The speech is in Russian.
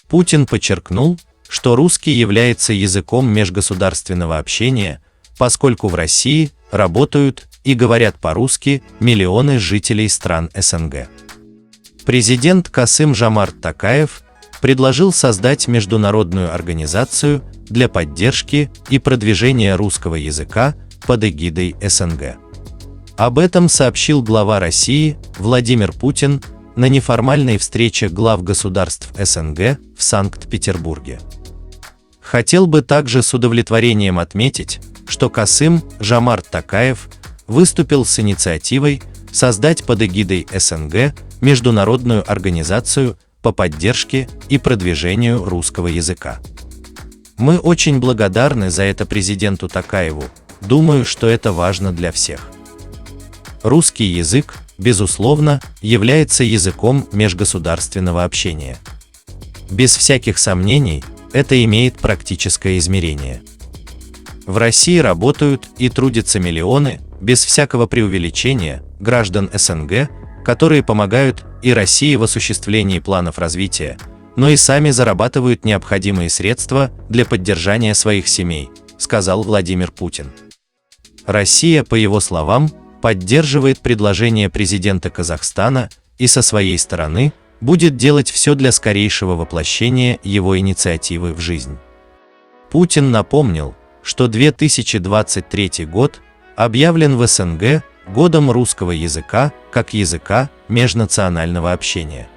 Путин подчеркнул, что русский является языком межгосударственного общения, поскольку в России работают и говорят по-русски миллионы жителей стран СНГ. Президент Касым-Жомарт Токаев предложил создать международную организацию для поддержки и продвижения русского языка под эгидой СНГ. Об этом сообщил глава России Владимир Путин на неформальной встрече глав государств СНГ в Санкт-Петербурге. Хотел бы также с удовлетворением отметить, что Касым-Жомарт Токаев выступил с инициативой создать под эгидой СНГ международную организацию по поддержке и продвижению русского языка. Мы очень благодарны за это президенту Токаеву, думаю, что это важно для всех. Русский язык, безусловно, является языком межгосударственного общения. Без всяких сомнений, это имеет практическое измерение. В России работают и трудятся миллионы, без всякого преувеличения, граждан СНГ, которые помогают и России в осуществлении планов развития, но и сами зарабатывают необходимые средства для поддержания своих семей, сказал Владимир Путин. Россия, по его словам, поддерживает предложение президента Казахстана и со своей стороны будет делать все для скорейшего воплощения его инициативы в жизнь. Путин напомнил, что 2023 год объявлен в СНГ годом русского языка как языка межнационального общения.